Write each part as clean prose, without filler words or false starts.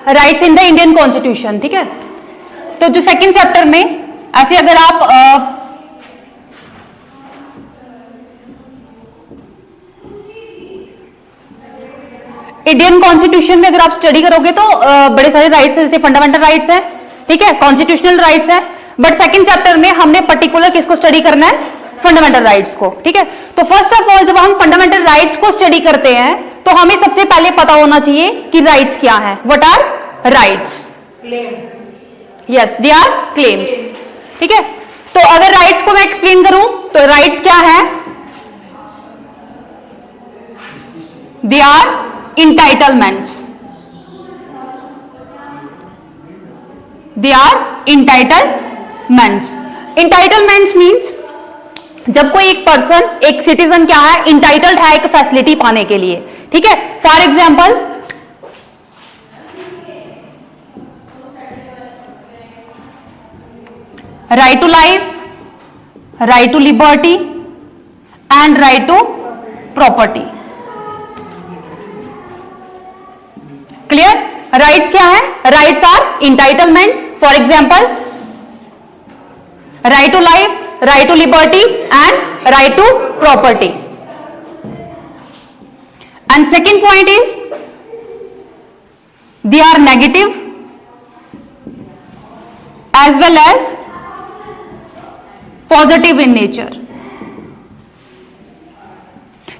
Rights in the Indian constitution, ठीक है। तो जो सेकंड चैप्टर में ऐसे अगर आप इंडियन कॉन्स्टिट्यूशन में अगर आप स्टडी करोगे तो बड़े सारे राइट्स है, जैसे फंडामेंटल राइट्स है, ठीक है, कॉन्स्टिट्यूशनल राइट्स है, बट सेकंड चैप्टर में हमने पर्टिकुलर किसको स्टडी करना है, फंडामेंटल राइट्स को, ठीक है। तो फर्स्ट ऑफ ऑल जब हम फंडामेंटल राइट्स को स्टडी करते हैं तो हमें सबसे पहले पता होना चाहिए कि राइट्स क्या है। What are rights? Yes, they are claims, ठीक है। तो अगर राइट्स को मैं एक्सप्लेन करूं तो राइट्स क्या है? They are entitlements. They are entitlements. Entitlements means जब कोई एक पर्सन, एक सिटीजन क्या है, इंटाइटल्ड है एक फैसिलिटी पाने के लिए, ठीक है। For example right to life, right to liberty and right to property. Clear? Rights क्या है? Rights are entitlements. For example right to life, right to liberty and right to property. And second point is they are negative as well as positive in nature.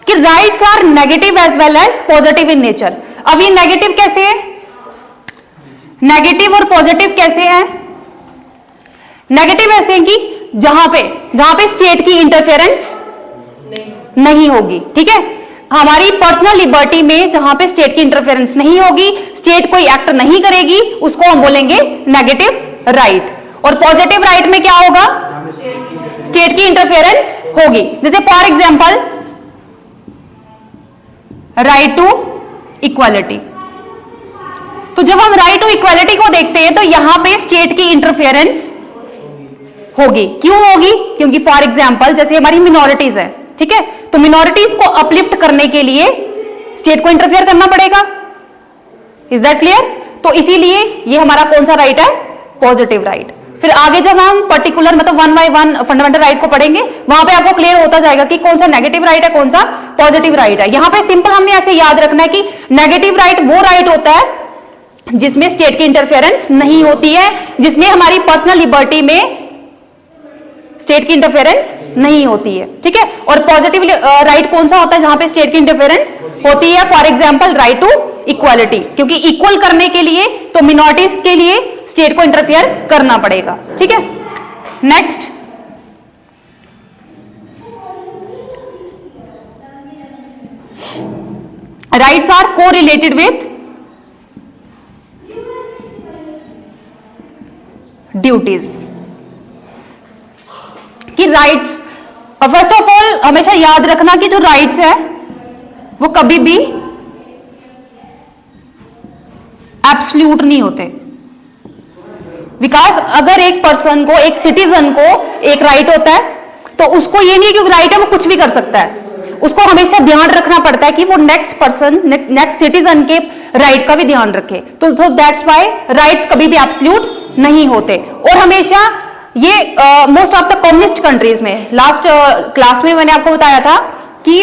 कि rights are negative as well as positive in nature. अब ये negative कैसे है? Negative और positive कैसे है? Negative ऐसे है कि जहां पे स्टेट की इंटरफेरेंस नहीं होगी, ठीक है। हमारी पर्सनल लिबर्टी में जहां पे स्टेट की इंटरफेरेंस नहीं होगी, स्टेट कोई एक्ट नहीं करेगी, उसको हम बोलेंगे नेगेटिव राइट। और पॉजिटिव राइट में क्या होगा? स्टेट की इंटरफेरेंस होगी। जैसे for example right to equality. तो जब हम राइट टू इक्वालिटी को देखते हैं तो यहां पे स्टेट की इंटरफेरेंस होगी। क्यों होगी? क्योंकि फॉर एग्जांपल जैसे हमारी मिनॉरिटीज है, ठीक है, तो मिनॉरिटीज को अपलिफ्ट करने के लिए स्टेट को इंटरफेयर करना पड़ेगा। Is that clear? तो इसीलिए ये हमारा कौन सा राइट है? Positive right. फिर आगे जब हम पर्टिकुलर मतलब one by one fundamental right को पढ़ेंगे वहां पे आपको क्लियर होता जाएगा कि कौन सा नेगेटिव राइट है, कौन सा पॉजिटिव राइट है। यहां पे सिंपल हमने ऐसे याद रखना है कि नेगेटिव राइट वो राइट होता है जिसमें स्टेट की इंटरफेरेंस नहीं होती है, जिसमें हमारी पर्सनल लिबर्टी में स्टेट की इंटरफेरेंस नहीं होती है, ठीक है। और पॉजिटिव राइट कौन सा होता है? जहां पे स्टेट की इंटरफेरेंस होती है। For example right to equality, क्योंकि इक्वल करने के लिए तो मिनॉरिटीज के लिए स्टेट को इंटरफेयर करना पड़ेगा, ठीक है। Next, rights are correlated with duties. कि राइट्स, फर्स्ट ऑफ ऑल हमेशा याद रखना कि जो राइट्स है वो कभी भी एब्सोल्यूट नहीं होते। बिकॉज अगर एक पर्सन को, एक सिटीजन को एक राइट होता है तो उसको ये नहीं कि राइट है वो कुछ भी कर सकता है, उसको हमेशा ध्यान रखना पड़ता है कि वो नेक्स्ट पर्सन, नेक्स्ट सिटीजन के राइट का भी ध्यान रखे। तो दैट्स व्हाई राइट्स कभी भी एब्सोल्यूट नहीं होते। और हमेशा ये most of the communist countries में, लास्ट क्लास में मैंने आपको बताया था कि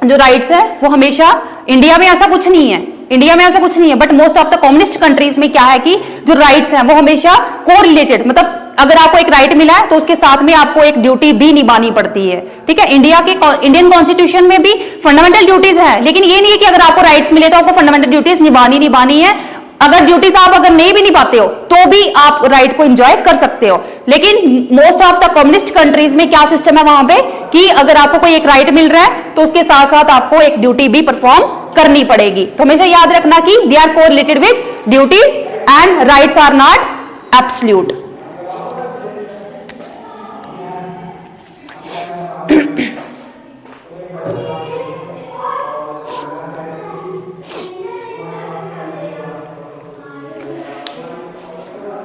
जो राइट्स है वो हमेशा, इंडिया में ऐसा कुछ नहीं है, इंडिया में ऐसा कुछ नहीं है, but most of the communist countries में क्या है कि जो राइट्स हैं वो हमेशा कोरिलेटेड, मतलब अगर आपको एक राइट मिला है तो उसके साथ में आपको एक ड्यूटी भी निभानी पड़ती है, ठीक है। इंडियन कॉन्स्टिट्यूशन में भी फंडामेंटल ड्यूटीज है, लेकिन ये नहीं है कि अगर आपको राइट्स मिले तो आपको फंडामेंटल ड्यूटीज निभानी है। अगर ड्यूटीज आप अगर नहीं भी निभाते हो तो भी आप राइट को एंजॉय कर सकते हो। लेकिन most of the communist countries में क्या सिस्टम है वहां पे कि अगर आपको कोई एक राइट मिल रहा है तो उसके साथ साथ आपको एक ड्यूटी भी परफॉर्म करनी पड़ेगी। तो हमेशा याद रखना कि they are correlated with duties and rights are not absolute.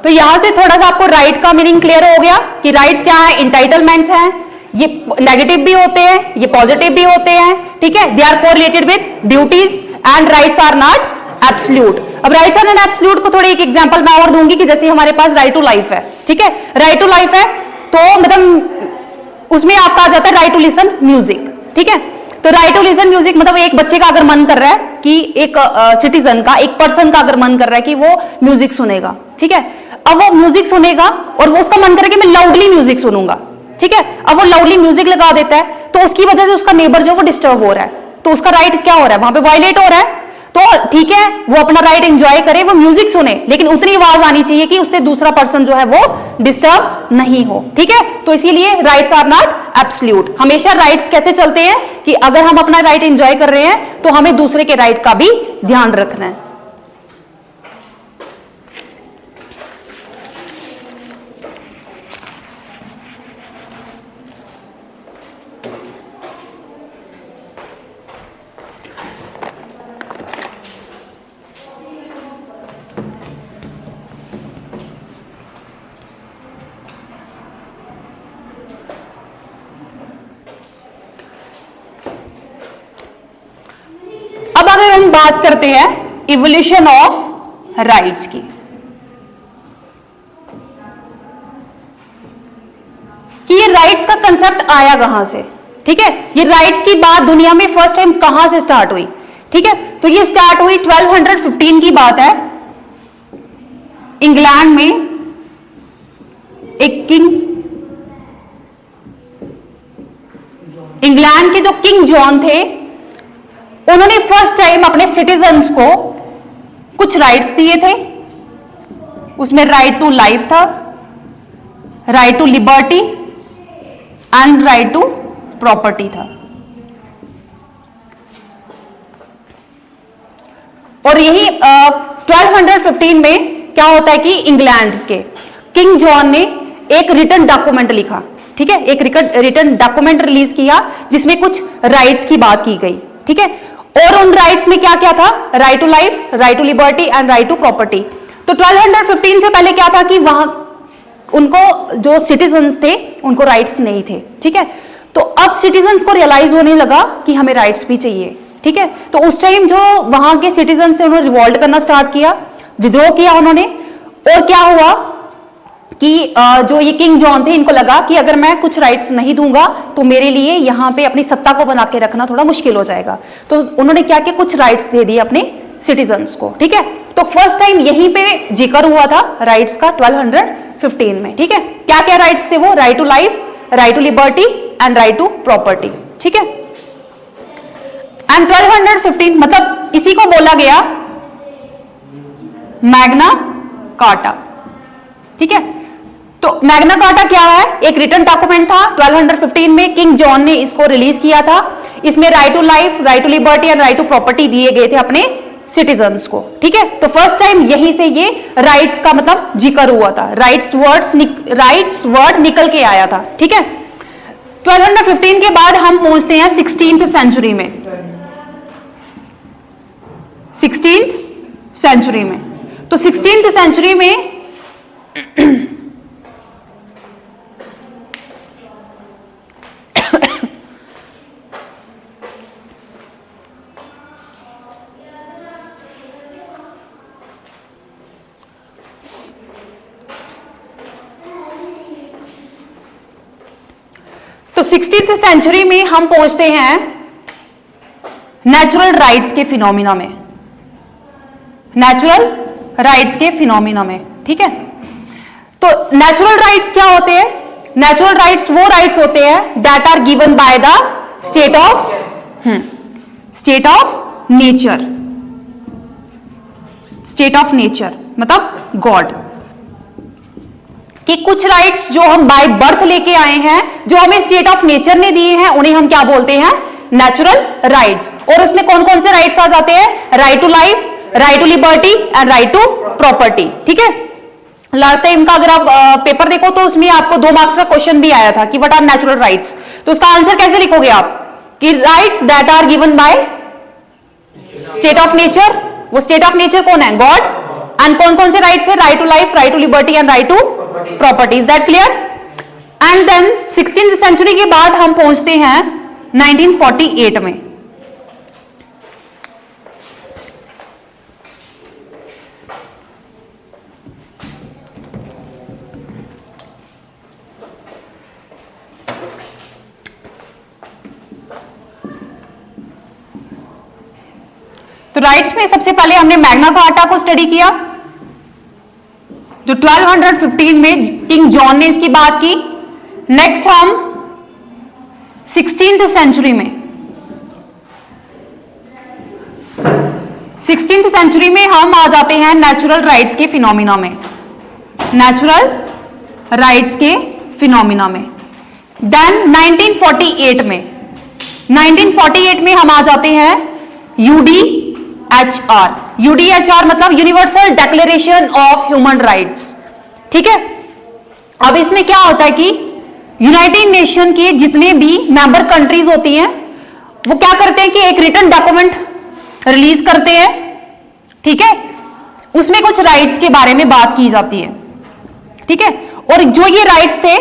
तो यहां से थोड़ा सा आपको राइट का मीनिंग क्लियर हो गया कि राइट्स क्या है, इंटाइटलमेंट्स हैं, ये नेगेटिव भी होते हैं, ये पॉजिटिव भी होते हैं, ठीक है। They are correlated with duties and rights are not absolute. अब राइट्स आर एन एब्सोल्यूट को थोड़ी एक एग्जांपल मैं और दूंगी कि जैसे हमारे पास राइट टू लाइफ है, ठीक है, राइट टू लाइफ है तो मतलब उसमें आपका आ जाता है राइट टू लिसन म्यूजिक, ठीक है। तो राइट टू लिसन म्यूजिक मतलब एक बच्चे का अगर मन कर रहा है कि एक सिटीजन का, एक पर्सन का अगर मन कर रहा है कि वो म्यूजिक सुनेगा, ठीक है, अब वो म्यूजिक सुनेगा और वो उसका मन करे कि मैं लाउडली म्यूजिक सुनूंगा, ठीक है, अब वो लाउडली म्यूजिक लगा देता है तो उसकी वजह से उसका नेबर जो वो डिस्टर्ब हो रहा है, तो उसका राइट क्या हो रहा है, वहां पे वायलेट हो रहा है। तो ठीक है, वो अपना राइट एंजॉय करे, वो म्यूजिक सुने, लेकिन उतनी आवाज आनी चाहिए कि उससे दूसरा पर्सन जो है वो डिस्टर्ब नहीं हो, ठीक है। तो इसीलिए राइट्स आर नॉट एब्सोल्यूट। हमेशा राइट्स कैसे चलते हैं कि अगर हम अपना राइट एंजॉय कर रहे हैं तो हमें दूसरे के राइट का भी ध्यान रखना है। अब अगर हम बात करते हैं इवोल्यूशन ऑफ राइट्स की, कि ये राइट्स का कंसेप्ट आया कहां से, ठीक है, ये राइट्स की बात दुनिया में फर्स्ट टाइम कहां से स्टार्ट हुई, ठीक है। तो ये स्टार्ट हुई 1215 की बात है, इंग्लैंड में एक किंग, इंग्लैंड के जो किंग जॉन थे उन्होंने फर्स्ट टाइम अपने सिटीजन्स को कुछ राइट्स दिए थे। उसमें राइट टू लाइफ था, right to liberty and right to property था। और यही 1215 में क्या होता है कि इंग्लैंड के किंग जॉन ने एक रिटन डॉक्यूमेंट लिखा, ठीक है, एक रिटन डॉक्यूमेंट रिलीज किया जिसमें कुछ राइट्स की बात की गई, ठीक है। और उन राइट्स में क्या क्या था, right to life, right to liberty and right to property. तो 1215 से पहले क्या था कि वहां उनको जो सिटीजन्स थे उनको राइट्स नहीं थे, ठीक है। तो अब सिटीजन्स को रियलाइज होने लगा कि हमें राइट्स भी चाहिए, ठीक है। तो उस टाइम जो वहां के सिटीजन से उन्होंने रिवॉल्ट करना स्टार्ट किया, विद्रोह किया उन्होंने। और क्या हुआ कि जो ये किंग जॉन थे इनको लगा कि अगर मैं कुछ राइट्स नहीं दूंगा तो मेरे लिए यहाँ पे अपनी सत्ता को बना के रखना थोड़ा मुश्किल हो जाएगा। तो उन्होंने क्या किया, कुछ राइट्स दे दिए अपने सिटीजन्स को, ठीक है। तो फर्स्ट टाइम यहीं पे जिक्र हुआ था राइट्स का 1215 में, ठीक है। क्या क्या राइट्स थे वो, right to life, right to liberty and right to property, ठीक है। एंड 1215 मतलब इसी को बोला गया मैग्ना कार्टा, ठीक है। तो मैग्ना कार्टा क्या है, एक रिटन डॉक्यूमेंट था 1215 में, किंग जॉन ने इसको रिलीज किया था। इसमें right to life, right to liberty and right to property दिए गए थे अपने सिटीजन्स को, ठीक है। तो फर्स्ट टाइम यहीं से ये राइट्स का मतलब जिक्र हुआ था, राइट्स वर्ड निकल के आया था, ठीक है। 1215 के बाद हम पहुंचते हैं 16th सेंचुरी में, 16th सेंचुरी में। तो 16th सेंचुरी में तो 16th सेंचुरी में हम पहुंचते हैं नेचुरल राइट्स के फिनोमिना में, नेचुरल राइट्स के फिनोमिना में, ठीक है। तो नेचुरल राइट्स क्या होते हैं, नेचुरल राइट्स वो राइट्स होते हैं that are given by the state of nature, state of nature मतलब गॉड, कि कुछ राइट्स जो हम बाय बर्थ लेके आए हैं, जो हमें स्टेट ऑफ नेचर ने दिए हैं, उन्हें हम क्या बोलते हैं, नेचुरल राइट्स। और उसमें कौन कौन से राइट्स आ जाते हैं, right to life, right to liberty and right to property, ठीक है। लास्ट टाइम का अगर आप पेपर देखो तो उसमें आपको 2 मार्क्स का क्वेश्चन भी आया था कि व्हाट आर नेचुरल राइट्स। तो उसका आंसर कैसे लिखोगे आप, कि rights that are given by state of nature. वो स्टेट ऑफ नेचर कौन है, गॉड। एंड कौन कौन से राइट्स है, right to life, right to liberty and right to property. Is that clear. And then 16th century के बाद हम पहुंचते हैं 1948 में। तो राइट्स में सबसे पहले हमने मैग्ना कार्टा को स्टडी किया, जो 1215 में किंग जॉन ने इसकी बात की। नेक्स्ट हम 16th सेंचुरी में 16th सेंचुरी में हम आ जाते हैं नेचुरल राइट्स के फिनोमिना में, नेचुरल राइट्स के फिनोमिना में। देन 1948 में हम आ जाते हैं UDHR। UDHR मतलब universal declaration of human rights, ठीक है। अब इसमें क्या होता है कि यूनाइटेड नेशन के जितने भी मेंबर कंट्रीज होती हैं वो क्या करते हैं कि एक रिटन डॉक्यूमेंट रिलीज करते हैं, ठीक है। उसमें कुछ राइट्स के बारे में बात की जाती है, ठीक है। और जो ये राइट्स थे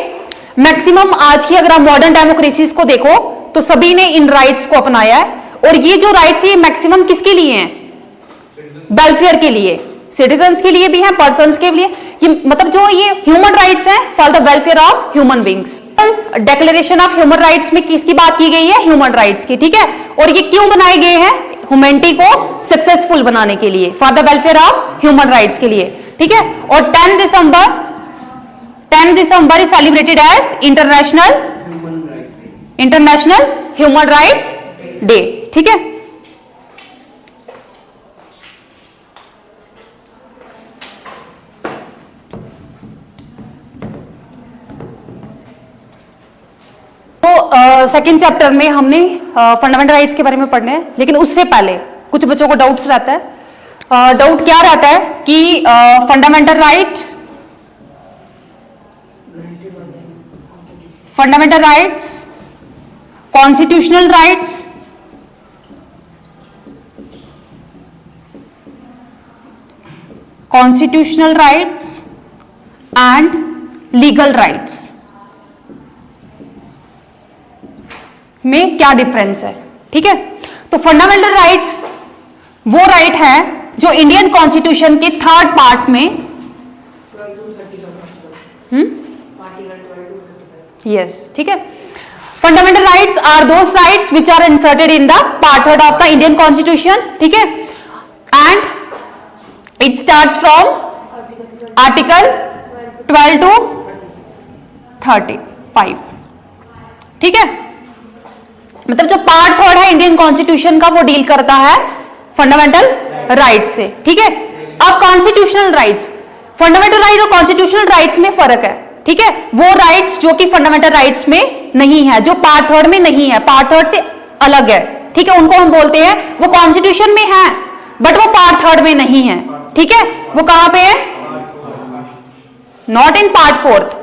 मैक्सिमम आज की अगर आप मॉडर्न डेमोक्रेसीज को देखो तो सभी ने इन राइट्स को अपनाया है। और ये जो राइट्स ये मैक्सिमम किसके लिए हैं? वेलफेयर के लिए, सिटीजन्स के लिए भी हैं, पर्सन्स के लिए। ये मतलब जो ये ह्यूमन राइट्स हैं for the welfare of human beings. Declaration of human rights में किसकी बात की गई है? ह्यूमन राइट्स की, ठीक है। और ये क्यों बनाए गए हैं? ह्यूमैनिटी को सक्सेसफुल बनाने के लिए, for the welfare of human rights के लिए, ठीक है। और 10 December is celebrated as international human rights day, ठीक है। तो सेकेंड चैप्टर में हमने फंडामेंटल राइट्स के बारे में पढ़ना है, लेकिन उससे पहले कुछ बच्चों को डाउट्स रहता है। डाउट क्या रहता है कि fundamental rights, constitutional rights, and legal rights में क्या डिफरेंस है, ठीक है। तो फंडामेंटल राइट्स वो राइट है जो इंडियन कॉन्स्टिट्यूशन के 3rd पार्ट में, यस, ठीक है। Fundamental rights are those rights which are inserted in the part 3rd of the Indian constitution, ठीक है। And it starts from article 12 to 35, ठीक है। मतलब जो पार्ट 3rd है इंडियन कॉन्स्टिट्यूशन का वो डील करता है फंडामेंटल राइट्स से, ठीक है। अब कॉन्स्टिट्यूशनल राइट्स, फंडामेंटल राइट और कॉन्स्टिट्यूशनल राइट्स में फर्क है, ठीक है। वो राइट्स जो कि फंडामेंटल राइट्स में नहीं है, जो पार्ट 3rd में नहीं है, पार्ट 3rd से अलग है, ठीक है, उनको हम बोलते हैं वो कॉन्स्टिट्यूशन में है बट वो पार्ट 3rd में नहीं है, ठीक है। वो कहां पे है? नॉट इन पार्ट 4th,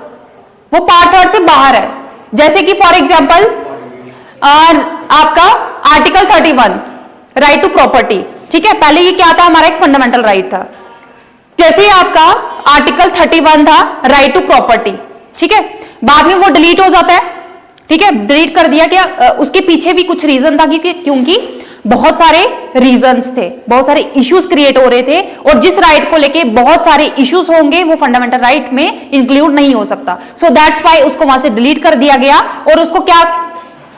वो पार्ट 3rd से बाहर है। जैसे कि फॉर एग्जाम्पल आपका आर्टिकल 31 राइट टू प्रॉपर्टी, ठीक है। पहले ये क्या था? हमारा एक फंडामेंटल राइट था। जैसे आपका आर्टिकल 31 था राइट टू प्रॉपर्टी, ठीक है, बाद में वो डिलीट हो जाता है, ठीक है, डिलीट कर दिया क्या? उसके पीछे भी कुछ रीजन था, क्योंकि बहुत सारे रीजंस थे, बहुत सारे इश्यूज क्रिएट हो रहे थे, और जिस राइट को लेके बहुत सारे इश्यूज होंगे वो फंडामेंटल राइट में इंक्लूड नहीं हो सकता। सो दैट्स वाई उसको वहां से डिलीट कर दिया गया और उसको क्या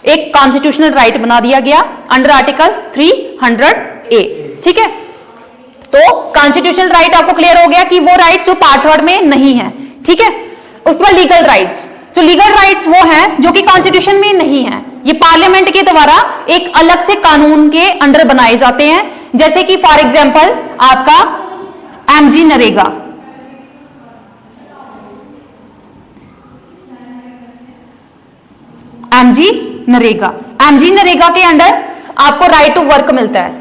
एक कॉन्स्टिट्यूशनल राइट बना दिया गया अंडर आर्टिकल 300A, ठीक है। तो कॉन्स्टिट्यूशनल राइट आपको क्लियर हो गया कि वो राइट्स जो पार्ट 3rd में नहीं है, ठीक है। उसके बाद लीगल राइट्स, जो लीगल राइट्स वो हैं जो कि कॉन्स्टिट्यूशन में नहीं है, ये पार्लियामेंट के द्वारा एक अलग से कानून के अंडर बनाए जाते हैं। जैसे कि फॉर एग्जांपल आपका एमजी नरेगा, एमजी नरेगा के अंडर आपको राइट टू वर्क मिलता है,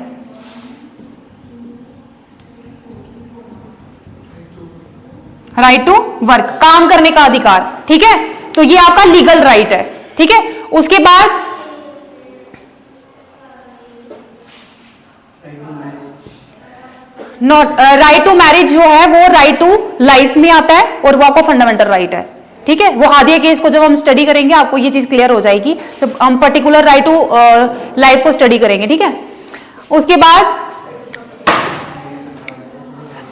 राइट टू वर्क, काम करने का अधिकार, ठीक है। तो ये आपका लीगल राइट है, ठीक है। उसके बाद नॉट राइट टू मैरिज जो है वो राइट टू लाइफ में आता है और वो आपको फंडामेंटल राइट है, ठीक है। वो हादिया केस को जब हम स्टडी करेंगे आपको ये चीज क्लियर हो जाएगी, जब हम पर्टिकुलर राइट टू लाइफ को स्टडी करेंगे, ठीक है। उसके बाद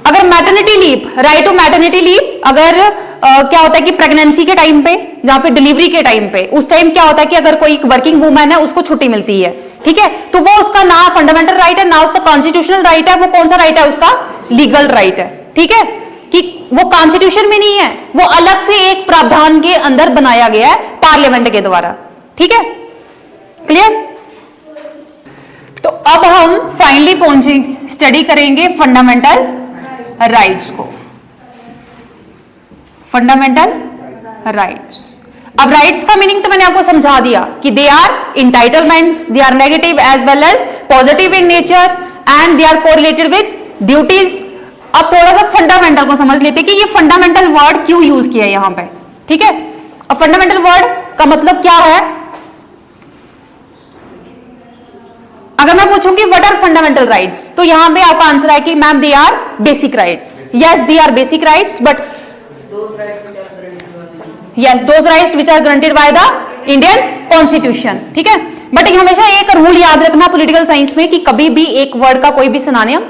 अगर maternity leave, right to maternity leave, अगर क्या होता है कि प्रेगनेंसी के टाइम पे या फिर डिलीवरी के टाइम पे, उस टाइम क्या होता है कि अगर कोई वर्किंग वूमेन है उसको छुट्टी मिलती है, ठीक है, तो वो उसका ना फंडामेंटल राइट है ना उसका कॉन्स्टिट्यूशनल राइट है, वो कौन सा राइट है, उसका लीगल राइट है। ठीक है, कि वो कॉन्स्टिट्यूशन में नहीं है, वो अलग से एक प्रावधान के अंदर बनाया गया है पार्लियामेंट के द्वारा। ठीक है, क्लियर। तो अब हम फाइनली पहुंचेंगे, स्टडी करेंगे फंडामेंटल राइट्स को। फंडामेंटल राइट्स, अब राइट्स का मीनिंग तो मैंने आपको समझा दिया कि they are entitlements, they are negative as well as positive in nature and they are correlated with duties. अब थोड़ा सा फंडामेंटल को समझ लेते कि ये फंडामेंटल वर्ड क्यों यूज किया है यहां पे। ठीक है, अब फंडामेंटल वर्ड का मतलब क्या है, अगर मैं पूछूंगी व्हाट आर फंडामेंटल राइट्स, तो यहां पे आपका आंसर है कि ma'am they are basic rights. Yes, they are basic rights, but yes those rights which are granted by the Indian Constitution। ठीक है, बट हमेशा एक रूल याद रखना पॉलिटिकल साइंस में कि कभी भी एक वर्ड का कोई भी सिनोनिम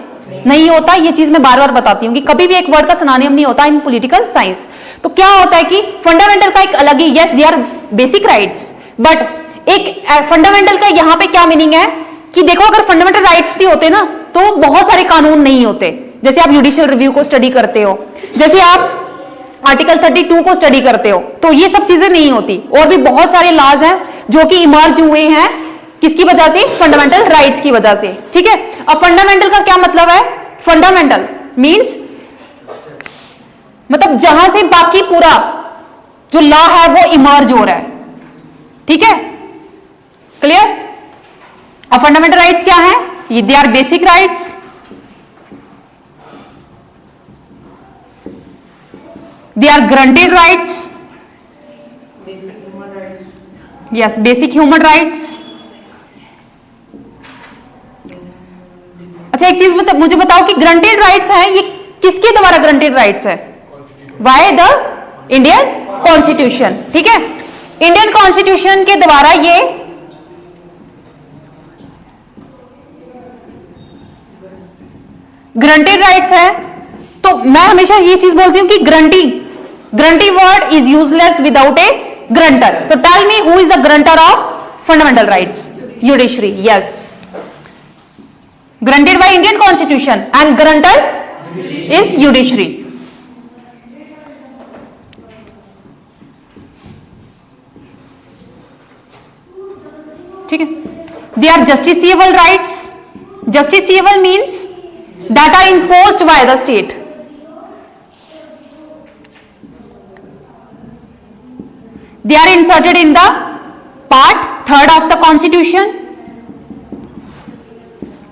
नहीं होता। ये चीज मैं बार बार बताती हूँ कि कभी भी एक वर्ड का सिनोनिम नहीं होता इन पॉलिटिकल साइंस। तो क्या होता है कि फंडामेंटल का एक अलग ही, yes they are basic rights, but एक फंडामेंटल का यहाँ पे क्या मीनिंग है कि देखो अगर फंडामेंटल राइट्स नहीं होते ना तो बहुत सारे कानून नहीं होते। जैसे आप जुडिशियल रिव्यू को स्टडी करते हो, जैसे आप आर्टिकल 32 को स्टडी करते हो, तो ये सब चीजें नहीं होती। और भी बहुत सारे लॉज हैं जो कि इमर्ज हुए हैं किसकी वजह से, फंडामेंटल राइट्स की वजह से। ठीक है, अब फंडामेंटल का क्या मतलब है, फंडामेंटल मींस मतलब जहां से बाकी पूरा जो लॉ है वो इमर्ज हो रहा है। ठीक है, क्लियर। अब फंडामेंटल राइट्स क्या है, ये they are basic rights, they are granted rights, yes basic human rights। अच्छा एक चीज मुझे बताओ कि ग्रांटेड राइट्स है ये किसके द्वारा ग्रांटेड राइट्स है, बाय द इंडियन कॉन्स्टिट्यूशन। ठीक है, इंडियन कॉन्स्टिट्यूशन के द्वारा ये ग्रांटेड राइट्स है। तो मैं हमेशा ये चीज बोलती हूं कि guarantee word is useless without a guarantor. तो tell me who is the guarantor of fundamental rights, judiciary. Yes, guaranteed by Indian constitution and guarantor is judiciary. ठीक है, they are justiciable rights. Justiciable means that are enforced by the state। They are inserted in the part 3rd of the constitution।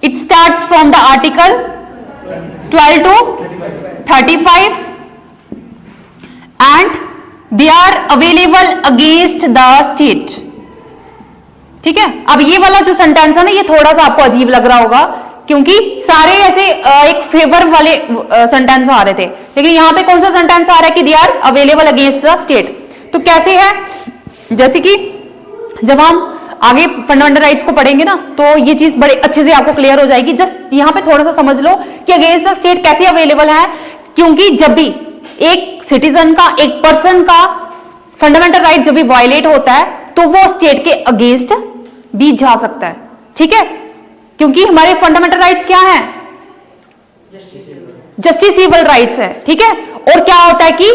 It starts from the article 12 to 35 and they are available against the state। ठीक है, अब ये वाला जो sentence है ना ये थोड़ा सा आपको अजीब लग रहा होगा क्योंकि सारे ऐसे एक फेवर वाले सेंटेंस आ रहे थे, लेकिन यहां पे कौन सा सेंटेंस आ रहा है कि they are available against the state. तो कैसे है, जैसे कि जब हम आगे फंडामेंटल राइट्स को पढ़ेंगे ना तो ये चीज बड़े अच्छे से आपको क्लियर हो जाएगी। जस्ट यहां पे थोड़ा सा समझ लो कि अगेंस्ट द स्टेट कैसे अवेलेबल है, क्योंकि जब भी एक सिटीजन का, एक पर्सन का फंडामेंटल राइट जब भी वायलेट होता है तो वो स्टेट के अगेंस्ट भी जा सकता है। ठीक है, क्योंकि हमारे फंडामेंटल राइट्स क्या हैं, जस्टिसिएबल राइट्स है। ठीक है, और क्या होता है कि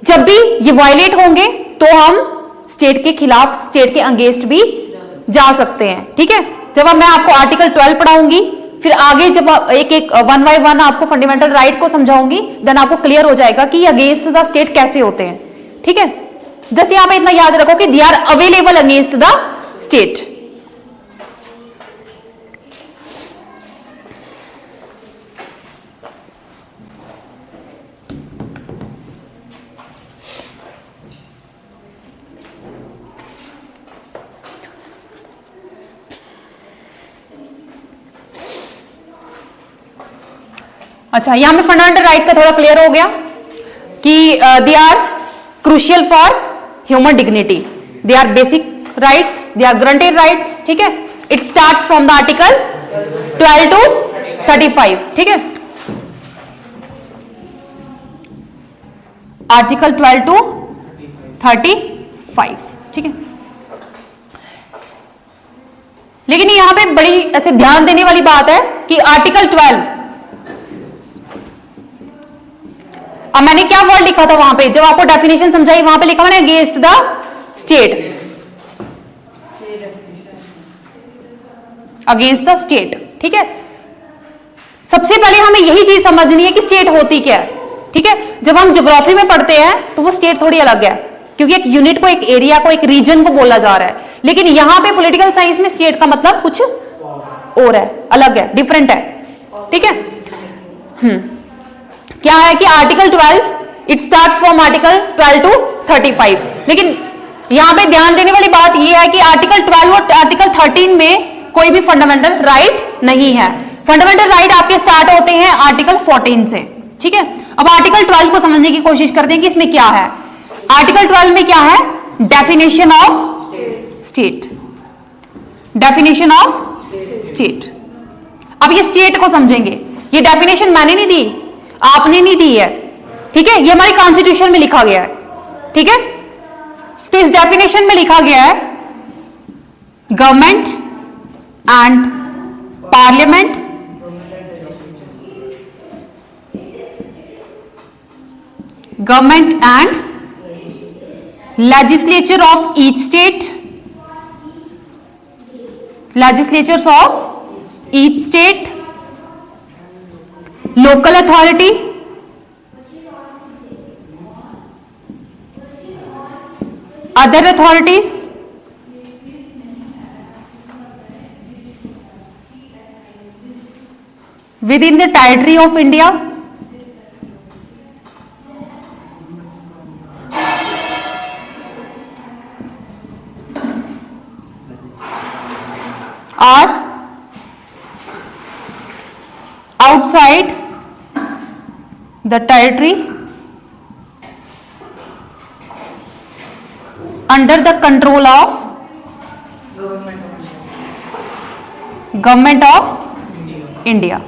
जब भी ये वायलेट होंगे तो हम स्टेट के खिलाफ, स्टेट के अगेंस्ट भी जा सकते हैं। ठीक है, जब मैं आपको आर्टिकल 12 पढ़ाऊंगी, फिर आगे जब एक एक 1 बाय 1 आपको फंडामेंटल राइट को समझाऊंगी, देन आपको क्लियर हो जाएगा कि अगेंस्ट द स्टेट कैसे होते हैं। ठीक है, जस्ट यहां पे इतना याद रखो कि they are available against the state. अच्छा, यहां में फंडामेंटल राइट का थोड़ा क्लियर हो गया कि they are crucial for human dignity, they are basic rights, they are granted rights. ठीक है, it starts from the article 12 to 35। ठीक है, आर्टिकल 12 to 35। ठीक है, लेकिन यहां पे बड़ी ऐसे ध्यान देने वाली बात है कि आर्टिकल 12, अब मैंने क्या वर्ड लिखा था वहां पे, जब आपको डेफिनेशन समझाई वहां पे लिखा मैंने against the state, against the state, ठीक है। सबसे पहले हमें यही चीज समझनी है कि स्टेट होती क्या है, ठीक है। जब हम ज्योग्राफी में पढ़ते हैं तो वो स्टेट थोड़ी अलग है, क्योंकि एक यूनिट को, एक एरिया को, एक रीजन को बोला जा रहा है, लेकिन यहां पे पॉलिटिकल साइंस में स्टेट का मतलब कुछ और है, अलग है, डिफरेंट है, ठीक है। क्या है कि article 12 it start from article 12 to 35, लेकिन यहां पे ध्यान देने वाली बात यह है कि आर्टिकल 12 और आर्टिकल 13 में कोई भी फंडामेंटल राइट नहीं है। फंडामेंटल राइट आपके स्टार्ट होते हैं आर्टिकल 14 से, ठीक है। अब आर्टिकल 12 को समझने की कोशिश करते हैं कि इसमें क्या है। आर्टिकल 12 में क्या है, definition of state, definition of state. अब ये स्टेट को समझेंगे, ये डेफिनेशन मैंने नहीं दी, आपने नहीं दी है, ठीक है, ये हमारे कॉन्स्टिट्यूशन में लिखा गया है, ठीक है। तो इस डेफिनेशन में लिखा गया है government and parliament government and legislature of each state, legislatures of each state, local authority, other authorities, within the territory of India, are outside the territory under the control of government of India.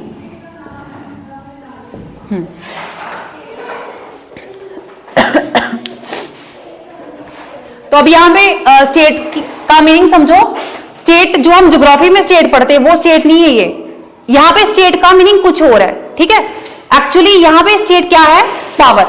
तो अब यहां पे state का meaning समझो। State जो हम geography में state पढ़ते हैं वो स्टेट नहीं है, ये यहां पे स्टेट का मीनिंग कुछ और है, ठीक है। एक्चुअली यहां पे स्टेट क्या है, पावर,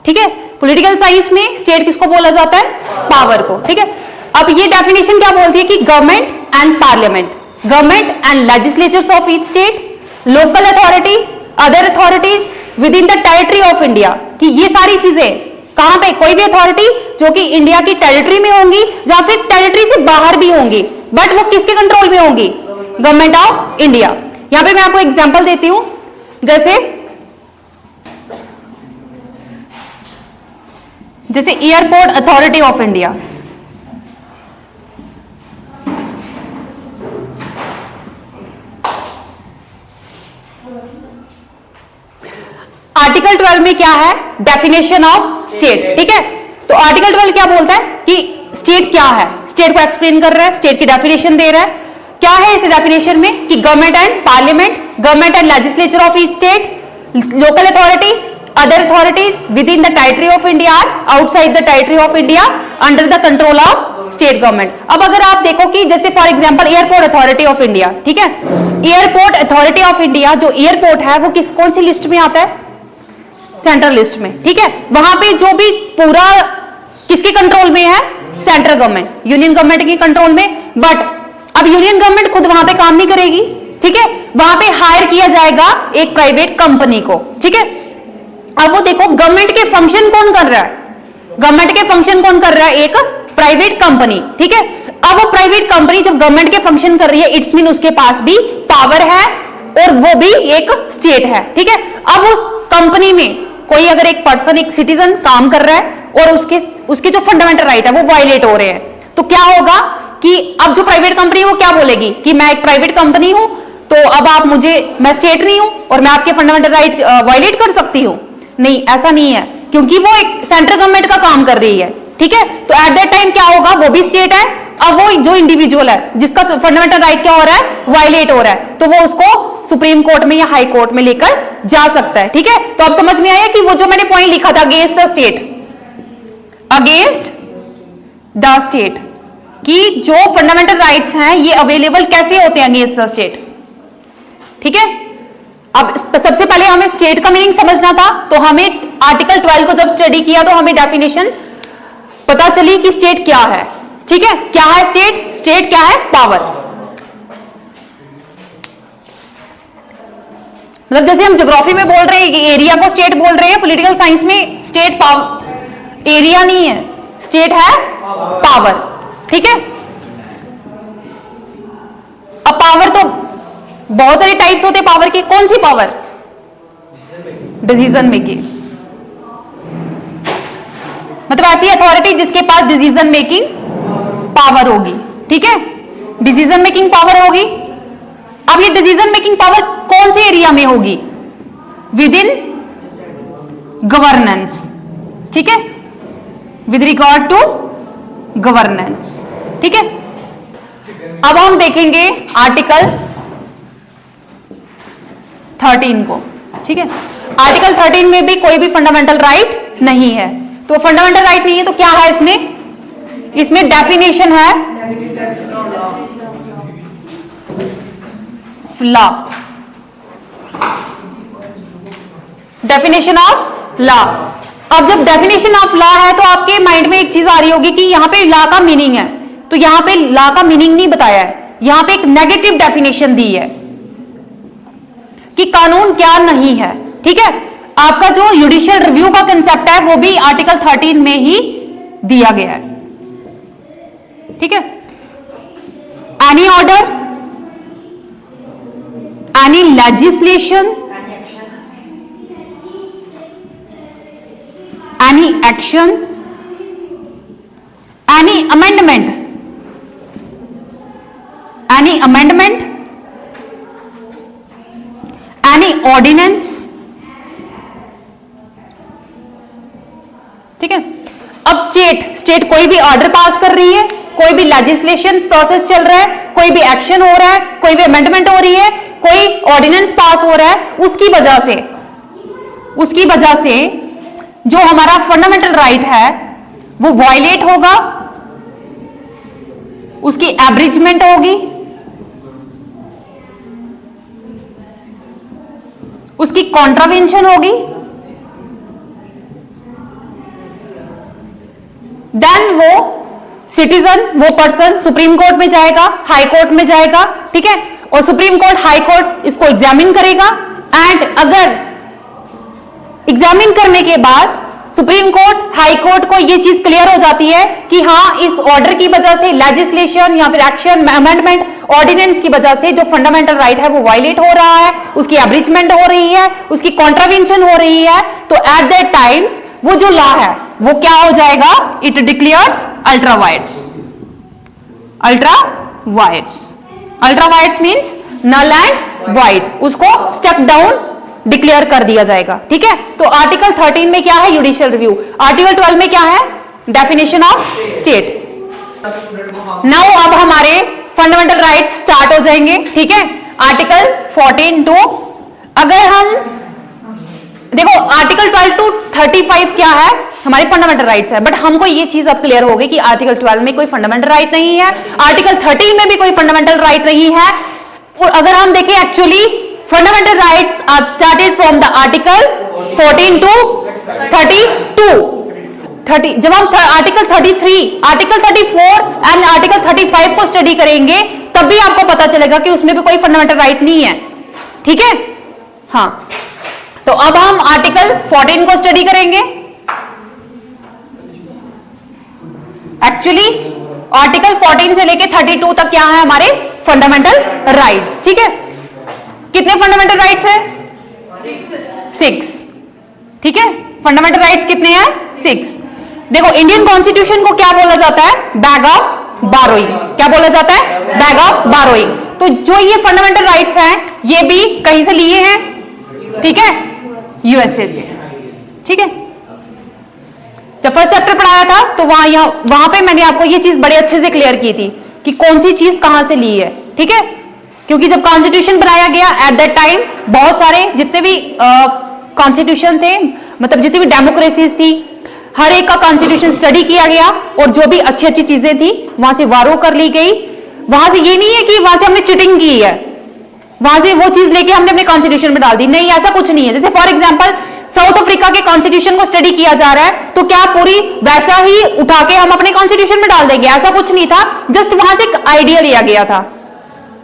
ठीक है। पॉलिटिकल साइंस में स्टेट किसको बोला जाता है, पावर को, ठीक है। अब ये डेफिनेशन क्या बोलती है कि government and parliament, government and legislatures of each state, local authority, other authorities with in the territory of India, कि ये सारी चीजें कहां पे, कोई भी अथॉरिटी जो कि इंडिया की टेरिटरी में होंगी या फिर टेरिटरी से बाहर भी होंगी, बट वो किसके कंट्रोल में होंगी, गवर्नमेंट ऑफ इंडिया। यहां पे मैं आपको एग्जांपल देती हूं, जैसे airport authority of India, article 12 में क्या है, डेफिनेशन ऑफ स्टेट, ठीक है। तो आर्टिकल 12 क्या बोलता है कि स्टेट क्या है, स्टेट को एक्सप्लेन कर रहा है, स्टेट की डेफिनेशन दे रहा है। क्या है इस डेफिनेशन में कि government and parliament, government and legislature of each state, local authority, other authorities with in the territory of India, outside the territory of India, under the control of state government. अब अगर आप देखो कि जैसे for example airport authority of India, ठीक है, airport authority of India जो airport है वो कौन सी लिस्ट में आता है, सेंट्रल लिस्ट में, ठीक है। वहां पे जो भी पूरा किसके कंट्रोल में है, सेंट्रल गवर्नमेंट, यूनियन गवर्नमेंट के कंट्रोल में। बट अब यूनियन गवर्नमेंट खुद वहां पे काम नहीं करेगी, ठीक है, वहां पे हायर किया जाएगा एक प्राइवेट कंपनी को, ठीक है। अब वो देखो गवर्नमेंट के फंक्शन कौन कर रहा है, गवर्नमेंट के फंक्शन कौन कर रहा है, एक प्राइवेट कंपनी, ठीक है। अब वो प्राइवेट कंपनी जब गवर्नमेंट के फंक्शन कर रही है, इट्स मीन उसके पास भी पावर है और वो भी एक स्टेट है, ठीक है। अब उस कंपनी में कोई अगर एक पर्सन, एक सिटीजन काम कर रहा है और उसके जो फंडामेंटल राइट है वो वायलेट हो रहे हैं, तो क्या होगा कि अब जो प्राइवेट कंपनी है वो क्या बोलेगी कि मैं एक प्राइवेट कंपनी हूं, तो अब आप मैं स्टेट नहीं हूं और मैं आपके फंडामेंटल राइट वायलेट कर सकती हूं। नहीं, ऐसा नहीं है, क्योंकि वो एक सेंट्रल गवर्नमेंट का काम कर रही है, ठीक है। तो एट दैट टाइम क्या होगा, वो भी स्टेट है। अब वो जो इंडिविजुअल है जिसका फंडामेंटल राइट क्या हो रहा है, वायलेट हो रहा है, तो वो उसको सुप्रीम कोर्ट में या हाई कोर्ट में लेकर जा सकता है, ठीक है। तो अब समझ में आया कि वो जो मैंने पॉइंट लिखा था, against the state, against the state, कि जो फंडामेंटल राइट्स हैं ये अवेलेबल कैसे होते हैं अगेंस्ट द स्टेट। ठीक है, अब सबसे पहले हमें स्टेट का मीनिंग समझना था, तो हमें आर्टिकल 12 को जब स्टडी किया तो हमें डेफिनेशन पता चली कि स्टेट क्या है। ठीक है, क्या है स्टेट? स्टेट क्या है? पावर। मतलब जैसे हम ज्योग्राफी में बोल रहे हैं कि एरिया को स्टेट बोल रहे हैं, पॉलिटिकल साइंस में स्टेट पावर, एरिया नहीं है, स्टेट है पावर। ठीक है, अब पावर तो बहुत सारे टाइप्स होते हैं पावर के। कौन सी पावर? डिसीजन मेकिंग, मतलब ऐसी अथॉरिटी जिसके पास डिसीजन मेकिंग पावर होगी। ठीक है, डिसीजन मेकिंग पावर होगी। अब ये डिसीजन मेकिंग पावर कौन से एरिया में होगी? With in governance. ठीक है, विद रिगार्ड टू गवर्नेंस। ठीक है, अब हम देखेंगे आर्टिकल 13 को। ठीक है, आर्टिकल 13 में भी कोई भी फंडामेंटल राइट नहीं है। तो फंडामेंटल राइट नहीं है तो क्या है इसमें? इसमें डेफिनेशन है लॉ, डेफिनेशन ऑफ लॉ। अब जब डेफिनेशन ऑफ लॉ है तो आपके माइंड में एक चीज आ रही होगी कि यहां पे लॉ का मीनिंग है, तो यहां पे लॉ का मीनिंग नहीं बताया है, यहां पे एक नेगेटिव डेफिनेशन दी है कि कानून क्या नहीं है। ठीक है, आपका जो जुडिशियल रिव्यू का कंसेप्ट है वो भी आर्टिकल 13 में ही दिया गया है। ठीक है, any order, any legislation, any action, any amendment, any amendment, any ordinance. ठीक है, अब स्टेट कोई भी ऑर्डर पास कर रही है, कोई भी लेजिस्लेशन प्रोसेस चल रहा है, कोई भी एक्शन हो रहा है, कोई भी अमेंडमेंट हो रही है, कोई ऑर्डिनेंस पास हो रहा है, उसकी वजह से जो हमारा फंडामेंटल राइट है वो वायलेट होगा, उसकी एब्रिजमेंट होगी, उसकी कॉन्ट्रावेंशन होगी, देन वो सिटीजन, वो पर्सन सुप्रीम कोर्ट में जाएगा, हाई कोर्ट में जाएगा। ठीक है, और सुप्रीम कोर्ट, हाई कोर्ट इसको एग्जामिन करेगा, एंड अगर एग्जामिन करने के बाद सुप्रीम कोर्ट, हाई कोर्ट को ये चीज क्लियर हो जाती है कि हाँ इस ऑर्डर की वजह से, लेजिस्लेशन या फिर एक्शन, अमेंडमेंट, ऑर्डिनेंस की वजह से जो फंडामेंटल राइट है वो वायलेट हो रहा है, उसकी एब्रिजमेंट हो रही है, उसकी कॉन्ट्रावेंशन हो रही है, तो एट दैट टाइम्स वो जो लॉ है वो क्या हो जाएगा? It declares ultra vires. Ultra vires, ultra vires means null and void, उसको स्टेप डाउन डिक्लेयर कर दिया जाएगा। ठीक है, तो आर्टिकल 13 में क्या है? Judicial review. आर्टिकल 12 में क्या है? Definition of state. नाउ अब हमारे फंडामेंटल राइट्स स्टार्ट हो जाएंगे। ठीक है, आर्टिकल 14 टू, अगर हम देखो आर्टिकल 12 टू 35 क्या है? हमारे फंडामेंटल राइट्स है, बट हमको ये चीज अब क्लियर हो गई कि आर्टिकल 12 में कोई फंडामेंटल राइट नहीं है, आर्टिकल 13 में भी कोई फंडामेंटल राइट नहीं है। और अगर हम देखें actually fundamental rights are started from the article 14 to 32। जब हम आर्टिकल 33, आर्टिकल 34 एंड आर्टिकल 35 को स्टडी करेंगे तब भी आपको पता चलेगा कि उसमें भी कोई फंडामेंटल राइट नहीं है। ठीक है, हाँ, तो अब हम आर्टिकल 14 को स्टडी करेंगे। एक्चुअली आर्टिकल 14 से लेके 32 तक क्या है? हमारे फंडामेंटल राइट्स। ठीक है, कितने फंडामेंटल राइट्स है? 6। ठीक है, फंडामेंटल राइट्स कितने हैं? 6। देखो इंडियन कॉन्स्टिट्यूशन को क्या बोला जाता है? Bag of burrowing. क्या बोला जाता है? Bag of burrowing. तो जो ये फंडामेंटल राइट्स हैं ये भी कहीं से लिए हैं? ठीक है, यूएसए से। ठीक है, जब फर्स्ट चैप्टर पढ़ाया था तो वहां पे मैंने आपको ये चीज बड़े अच्छे से क्लियर की थी कि कौन सी चीज कहां से ली है। ठीक है, क्योंकि जब कॉन्स्टिट्यूशन बनाया गया एट दैट टाइम बहुत सारे जितने भी कॉन्स्टिट्यूशन थे, मतलब जितनी भी डेमोक्रेसीज थी, हर एक का कॉन्स्टिट्यूशन स्टडी किया गया और जो भी अच्छी अच्छी चीजें थी वहां से वारो कर ली गई। वहां से ये नहीं है कि वहां से हमने चीटिंग की है, वहां से वो चीज लेके हमने अपने कॉन्स्टिट्यूशन में डाल दी, नहीं ऐसा कुछ नहीं है। जैसे फॉर एग्जांपल साउथ अफ्रीका के कॉन्स्टिट्यूशन को स्टडी किया जा रहा है तो क्या पूरी वैसा ही उठा के हम अपने कॉन्स्टिट्यूशन में डाल देंगे? ऐसा कुछ नहीं था, जस्ट वहां से एक आइडिया लिया गया था।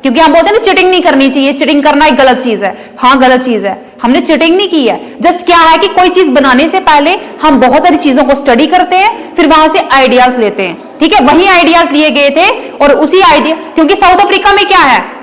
क्योंकि हम बोलते हैं ना चीटिंग नहीं करनी चाहिए, चीटिंग करना एक गलत चीज है। हाँ गलत चीज है, हमने चीटिंग नहीं की है। जस्ट क्या है कि कोई चीज बनाने से पहले हम बहुत सारी चीजों को स्टडी करते हैं, फिर वहां से आइडियाज लेते हैं। ठीक है, वही आइडियाज लिए गए थे और उसी आइडिया, क्योंकि साउथ अफ्रीका में क्या है,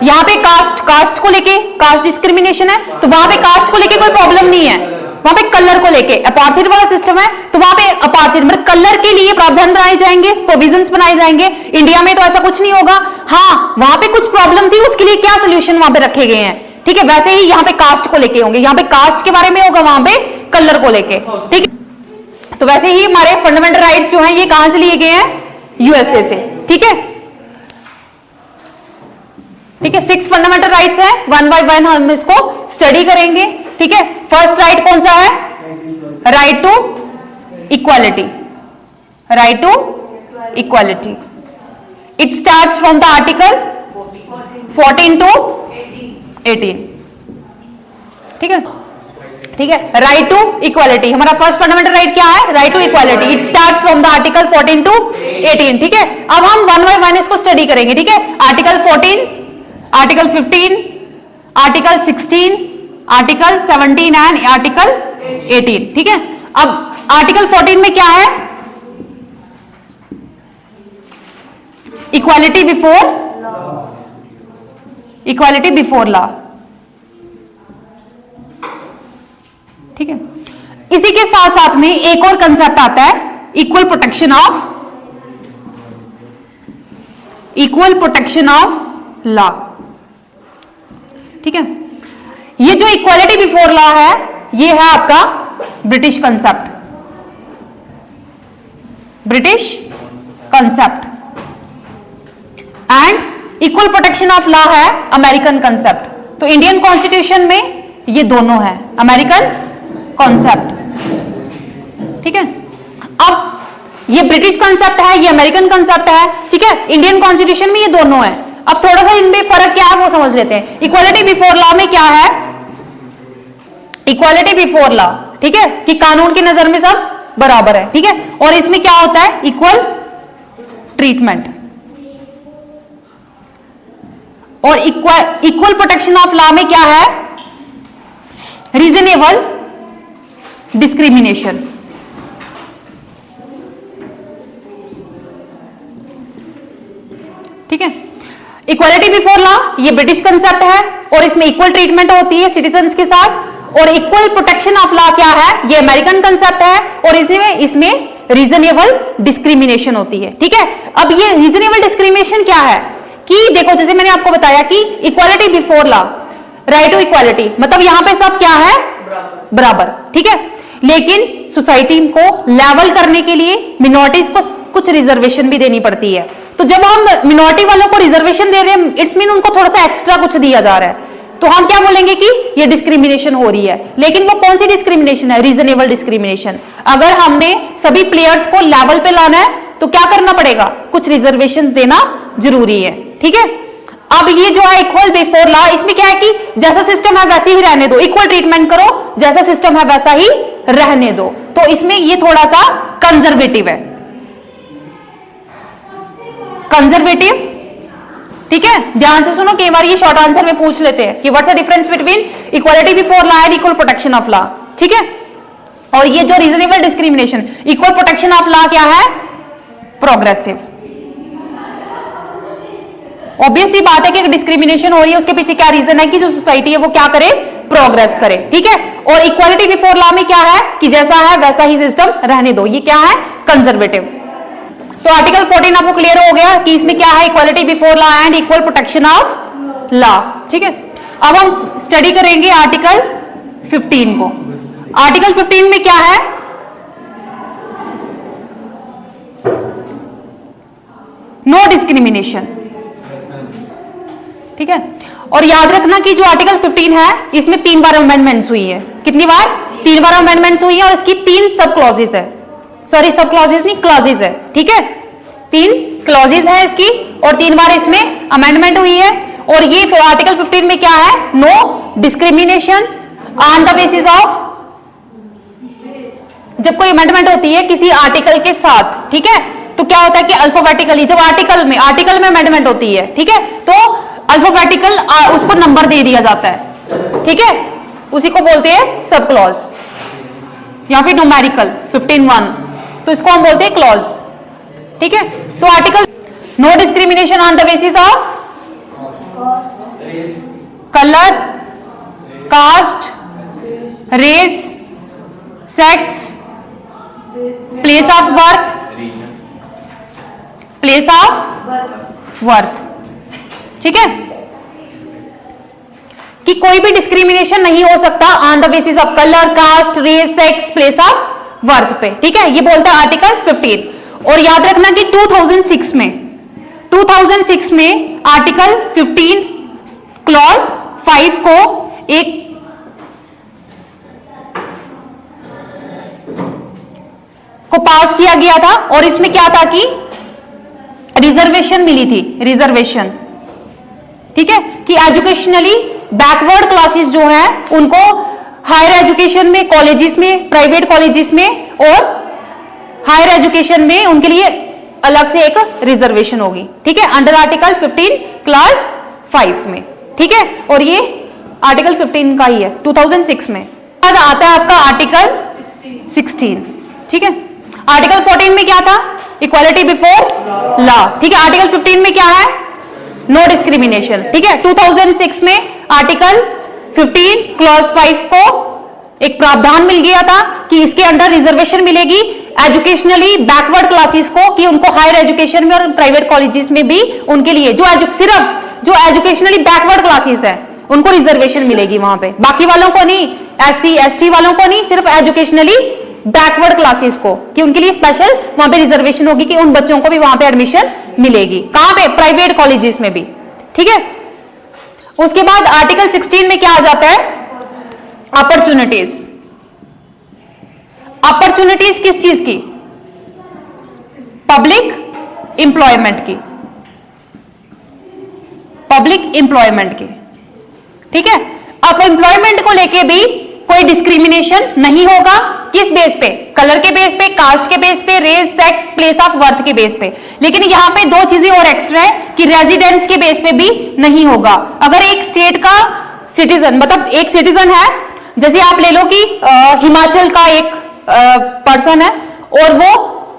यहाँ पे कास्ट को लेके कास्ट डिस्क्रिमिनेशन है, तो वहां पे कास्ट को लेके कोई प्रॉब्लम नहीं है। वहां पे कलर को लेके अपार्थाइड वाला सिस्टम है, तो वहां पे अपार्थाइड मतलब कलर के लिए प्रावधान बनाए जाएंगे, प्रोविजंस बनाए जाएंगे। इंडिया में तो ऐसा कुछ नहीं होगा। हाँ वहां पे कुछ प्रॉब्लम थी, उसके लिए क्या सोल्यूशन वहां पे रखे गए हैं। ठीक है, वैसे ही यहाँ पे कास्ट को लेके होंगे, यहाँ पे कास्ट के बारे में होगा, वहां पे कलर को लेके। ठीक है, तो वैसे ही हमारे फंडामेंटल राइट्स जो हैं ये कहां से लिए गए हैं? यूएसए से। ठीक है, ठीक है, 6 फंडामेंटल राइट्स है, वन बाय वन हम इसको स्टडी करेंगे। ठीक है, फर्स्ट राइट कौन सा है? Right to equality. Right to equality, it starts from the article 14 to 18। ठीक है, ठीक है, राइट टू इक्वालिटी हमारा फर्स्ट फंडामेंटल राइट क्या है? Right to equality, it starts from the article 14 to 18। ठीक है, अब हम वन बाय वन इसको स्टडी करेंगे। ठीक है, article 14, article 15, article 16, article 17 and article 18। ठीक है, अब आर्टिकल 14 में क्या है? Equality before law. ठीक है, इसी के साथ साथ में एक और कंसेप्ट आता है, इक्वल प्रोटेक्शन ऑफ लॉ। ठीक है, ये जो इक्वालिटी बिफोर लॉ है ये है आपका British concept and equal protection of law है अमेरिकन कंसेप्ट। तो इंडियन कॉन्स्टिट्यूशन में ये दोनों है अमेरिकन कॉन्सेप्ट। ठीक है, अब ये ब्रिटिश कंसेप्ट है, ये अमेरिकन कंसेप्ट है। ठीक है, इंडियन कॉन्स्टिट्यूशन में ये दोनों है। अब थोड़ा सा इनमें फर्क क्या है वो समझ लेते हैं। इक्वालिटी बिफोर लॉ में क्या है? इक्वालिटी बिफोर लॉ, ठीक है, कि कानून की नजर में सब बराबर है। ठीक है, और इसमें क्या होता है? Equal treatment. और इक्वल प्रोटेक्शन ऑफ लॉ में क्या है? Reasonable discrimination. ठीक है, इक्वालिटी बिफोर लॉ ये ब्रिटिश कंसेप्ट है और इसमें इक्वल ट्रीटमेंट होती है सिटीजन्स के साथ। और इक्वल प्रोटेक्शन ऑफ लॉ क्या है? ये अमेरिकन कंसेप्ट है और इसमें रीजनेबल डिस्क्रिमिनेशन होती है। ठीक है, अब ये रीजनेबल डिस्क्रिमिनेशन क्या है कि देखो, जैसे मैंने आपको बताया कि equality before law, right to equality, मतलब यहां पे सब क्या है? बराबर। ठीक है, लेकिन सोसाइटी को लेवल करने के लिए मिनॉरिटीज को कुछ रिजर्वेशन भी देनी पड़ती है। तो जब हम मिनॉरिटी वालों को रिजर्वेशन दे रहे हैं, इट्स मीन उनको थोड़ा सा एक्स्ट्रा कुछ दिया जा रहा है, तो हम क्या बोलेंगे कि ये डिस्क्रिमिनेशन हो रही है। लेकिन वो कौन सी डिस्क्रिमिनेशन है? Reasonable discrimination. अगर हमने सभी प्लेयर्स को लेवल पे लाना है तो क्या करना पड़ेगा? कुछ रिजर्वेशंस देना जरूरी है। ठीक है, अब ये जो है इक्वल बिफोर लॉ, इसमें क्या है कि जैसा सिस्टम है वैसे ही रहने दो, इक्वल ट्रीटमेंट करो, जैसा सिस्टम है वैसा ही रहने दो। तो इसमें ये थोड़ा सा कंजर्वेटिव है, कंजर्वेटिव। ठीक है, ध्यान से सुनो, कई बार ये शॉर्ट आंसर में पूछ लेते हैं कि what's the difference between equality before law and equal protection of law. ठीक है, और ये जो reasonable discrimination, equal protection of law क्या है? प्रोग्रेसिव। ऑब्वियस सी बात है कि डिस्क्रिमिनेशन हो रही है उसके पीछे क्या रीजन है कि जो सोसाइटी है वो क्या करे? प्रोग्रेस करे। ठीक है, और इक्वालिटी बिफोर लॉ में क्या है कि जैसा है वैसा ही सिस्टम रहने दो, ये क्या है? कंजर्वेटिव। तो आर्टिकल 14 आपको क्लियर हो गया कि इसमें क्या है? Equality before law and equal protection of law. ठीक है, अब हम स्टडी करेंगे आर्टिकल 15 को। आर्टिकल 15 में क्या है? No discrimination. ठीक है, और याद रखना कि जो आर्टिकल 15 है इसमें 3 बार अमेंडमेंट्स हुई है। कितनी बार? 3 बार अमेंडमेंट्स हुई है और इसकी 3 सब क्लॉजेज है, सॉरी सब क्लॉजेज नहीं क्लॉजेज है, ठीक है, 3 क्लॉजेज है इसकी और 3 बार इसमें अमेंडमेंट हुई है। और ये आर्टिकल 15 में क्या है, no discrimination on the basis of, जब कोई अमेंडमेंट होती है किसी आर्टिकल के साथ, ठीक है, तो क्या होता है कि अल्फाबेटिकली जब आर्टिकल में अमेंडमेंट होती है, ठीक है, तो अल्फाबेटिकल उसको नंबर दे दिया जाता है, ठीक है, उसी को बोलते हैं सब क्लॉज या फिर न्यूमेरिकल 15(1), तो इसको हम बोलते हैं क्लॉज, ठीक है। तो article no discrimination on the basis of colour, caste, race, sex, place of birth, place of worth, ठीक है, कि कोई भी डिस्क्रिमिनेशन नहीं हो सकता on the basis of colour, caste, race, sex, place of worth पे, ठीक है, ये बोलता है आर्टिकल 15। और याद रखना कि 2006 में आर्टिकल 15 क्लॉज 5 को एक पास किया गया था और इसमें क्या था कि रिजर्वेशन मिली थी, रिजर्वेशन, ठीक है, कि एजुकेशनली बैकवर्ड क्लासेस जो है उनको हायर एजुकेशन में, कॉलेजेस में, प्राइवेट कॉलेजेस में और हायर एजुकेशन में उनके लिए अलग से एक रिजर्वेशन होगी, ठीक है, अंडर आर्टिकल 15 क्लास 5 में, ठीक है। और ये आर्टिकल 15 का ही है 2006 में। बाद आता है आपका आर्टिकल 16, ठीक है। आर्टिकल 14 में क्या था, इक्वालिटी बिफोर लॉ, ठीक है। आर्टिकल 15 में क्या है, नो डिस्क्रिमिनेशन, ठीक है। 2006 में आर्टिकल 15 क्लॉज 5 को एक प्रावधान मिल गया था कि इसके अंडर रिजर्वेशन मिलेगी एजुकेशनली बैकवर्ड क्लासेस को, कि उनको हायर एजुकेशन में और प्राइवेट कॉलेजेस में भी उनके लिए सिर्फ जो एजुकेशनली बैकवर्ड क्लासेस है उनको रिजर्वेशन मिलेगी वहां पे, बाकी वालों को नहीं, SC ST वालों को नहीं, सिर्फ एजुकेशनली बैकवर्ड क्लासेस को, कि उनके लिए स्पेशल वहां पे रिजर्वेशन होगी कि उन बच्चों को भी वहां पे एडमिशन मिलेगी, कहां पे, प्राइवेट कॉलेजेस में भी, ठीक है। उसके बाद आर्टिकल 16 में क्या आ जाता है, अपॉर्चुनिटीज। अपॉर्चुनिटीज किस चीज की, पब्लिक एम्प्लॉयमेंट की, पब्लिक एम्प्लॉयमेंट की, ठीक है। अब एम्प्लॉयमेंट को लेके भी कोई डिस्क्रिमिनेशन नहीं होगा, किस बेस पे, कलर के बेस पे, कास्ट के बेस पे, race, sex, place of worth के बेस पे। लेकिन यहां पे दो चीजें और एक्स्ट्रा है कि रेजिडेंस के बेस पे भी नहीं होगा। अगर एक स्टेट का सिटीजन, मतलब एक सिटीजन है, जैसे आप ले लो कि हिमाचल का एक पर्सन है और वो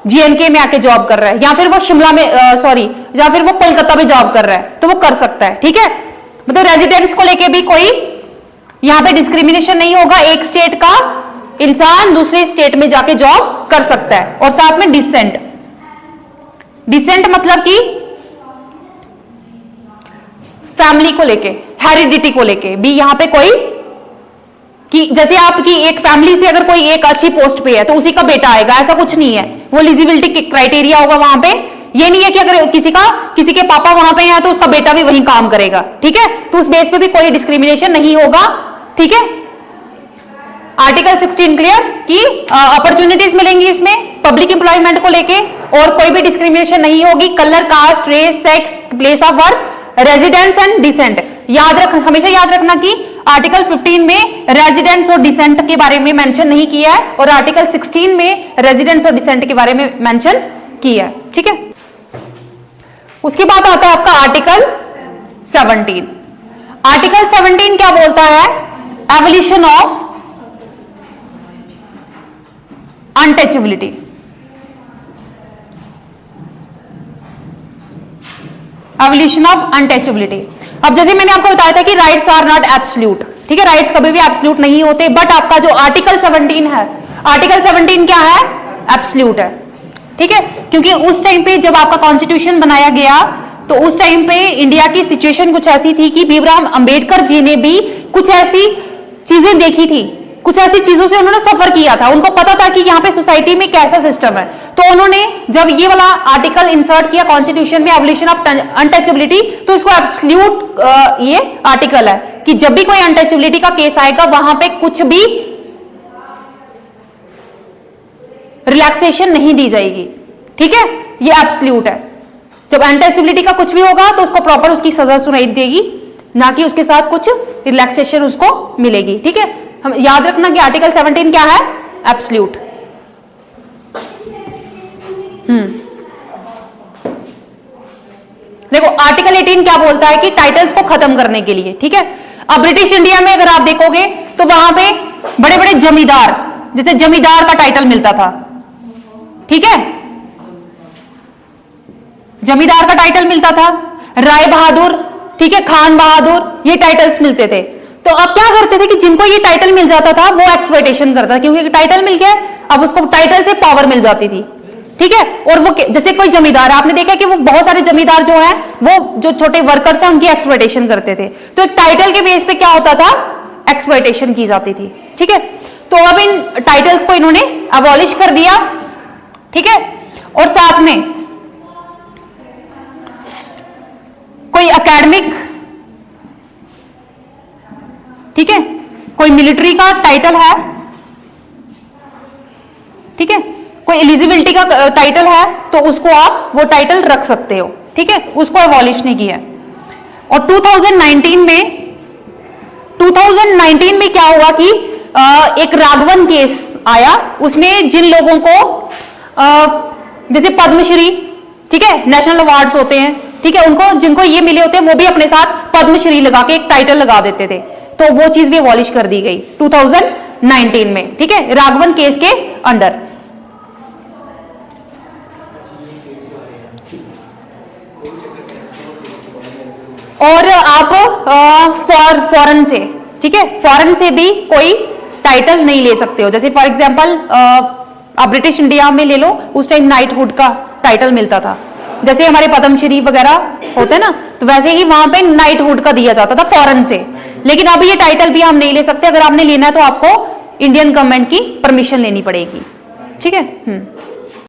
GNK में आके जॉब कर रहा है, या फिर वो शिमला में या फिर वो कोलकाता में जॉब कर रहा है, तो वो कर सकता है, ठीक है। मतलब रेजिडेंस को लेके भी कोई यहां पे डिस्क्रिमिनेशन नहीं होगा, एक स्टेट का इंसान दूसरे स्टेट में जाके जॉब कर सकता है। और साथ में डिसेंट, डिसेंट मतलब कि फैमिली को लेके, हेरिडिटी को लेके भी यहां पे कोई, कि जैसे आपकी एक फैमिली से अगर कोई एक अच्छी पोस्ट पे है तो उसी का बेटा आएगा, ऐसा कुछ नहीं है, वो एलिजिबिलिटी क्राइटेरिया होगा वहां पे। ये नहीं है कि अगर किसी के पापा वहां पे हैं तो उसका बेटा भी वहीं काम करेगा, ठीक है, तो उस बेस पे भी कोई डिस्क्रिमिनेशन नहीं होगा, ठीक है। आर्टिकल 16 क्लियर कि अपॉर्चुनिटीज मिलेंगी इसमें पब्लिक एम्प्लॉयमेंट को लेके, और कोई भी डिस्क्रिमिनेशन नहीं होगी, colour, caste, race, sex, place of work, residence and descent. हमेशा याद रखना कि आर्टिकल 15 में रेजिडेंस और डिसेंट के बारे में मेंशन नहीं किया है, और आर्टिकल 16 में रेजिडेंस और डिसेंट के बारे में मेंशन किया है, ठीक है। उसके बाद आता है आपका आर्टिकल 17। आर्टिकल 17 क्या बोलता है, evolution of untouchability. Evolution of untouchability. अब जैसे मैंने आपको बताया था कि राइट्स आर नॉट एब्सोल्यूट, ठीक है, राइट्स कभी भी एब्सोल्यूट नहीं होते, बट आपका जो आर्टिकल 17 है, आर्टिकल 17 क्या है, एब्सोल्यूट है, ठीक है। क्योंकि उस टाइम पे जब आपका कॉन्स्टिट्यूशन बनाया गया तो उस टाइम पे इंडिया की सिचुएशन कुछ ऐसी थी कि भीमराव अंबेडकर जी ने भी कुछ ऐसी चीजें देखी थी, कुछ ऐसी चीजों से उन्होंने सफर किया था, उनको पता था कि यहाँ पे सोसाइटी में कैसा सिस्टम है, तो उन्होंने जब ये वाला आर्टिकल इंसर्ट किया कॉन्स्टिट्यूशन में, एवोल्यूशन ऑफ अनटचेबिलिटी, तो इसको एब्सोल्यूट ये आर्टिकल है कि जब भी कोई अनटचेबिलिटी का केस आएगा वहां पे कुछ भी रिलैक्सेशन नहीं दी जाएगी, ठीक है, ये एब्सोल्यूट है। जब अनटचेबिलिटी का कुछ भी होगा तो उसको प्रॉपर उसकी सजा सुनाई देगी, ना कि उसके साथ कुछ रिलैक्सेशन उसको मिलेगी, ठीक है। हम याद रखना कि आर्टिकल 17 क्या है, एब्सोल्यूट। देखो आर्टिकल 18 क्या बोलता है कि टाइटल्स को खत्म करने के लिए, ठीक है। अब ब्रिटिश इंडिया में अगर आप देखोगे तो वहां पे बड़े बड़े जमींदार, जैसे जमींदार का टाइटल मिलता था, ठीक है, जमींदार का टाइटल मिलता था, राय बहादुर, ठीक है, खान बहादुर, ये टाइटल्स मिलते थे। तो अब क्या करते थे कि जिनको ये टाइटल मिल जाता था वो एक्सप्लॉइटेशन करता था, क्योंकि टाइटल मिल गया, अब उसको टाइटल से पावर मिल जाती थी, ठीक है। और वो जैसे कोई जमींदार, आपने देखा कि वो बहुत सारे जमींदार जो है वो जो छोटे वर्कर्स हैं उनकी एक्सप्लॉइटेशन करते थे। तो एक टाइटल के बेस पे क्या होता था, एक्सप्लॉइटेशन की जाती थी, ठीक है। तो अब इन टाइटल्स को इन्होंने अबॉलिश कर दिया, ठीक है। और साथ में कोई एकेडमिक, ठीक है, कोई मिलिट्री का टाइटल है, ठीक है, कोई एलिजिबिलिटी का टाइटल है तो उसको आप वो टाइटल रख सकते हो, ठीक है, उसको अबॉलिश नहीं किया। और 2019 में क्या हुआ कि एक राघवन केस आया, उसमें जिन लोगों को जैसे पद्मश्री, ठीक है, नेशनल अवार्ड्स होते हैं, ठीक है, उनको जिनको ये मिले होते हैं वो भी अपने साथ पद्मश्री लगा के एक टाइटल लगा देते थे, तो वो चीज भी अबॉलिश कर दी गई 2019 में, ठीक है, राघवन केस के अंडर। और आप फॉरेन से, ठीक है, फॉरेन से भी कोई टाइटल नहीं ले सकते हो। जैसे फॉर एग्जांपल आप ब्रिटिश इंडिया में ले लो, उस टाइम नाइटहुड का टाइटल मिलता था, जैसे हमारे पद्मश्री वगैरह होते हैं ना, तो वैसे ही वहां पे नाइटहुड का दिया जाता था फॉरेन से। लेकिन अब ये टाइटल भी हम नहीं ले सकते, अगर आपने लेना है तो आपको इंडियन गवर्नमेंट की परमिशन लेनी पड़ेगी, ठीक है।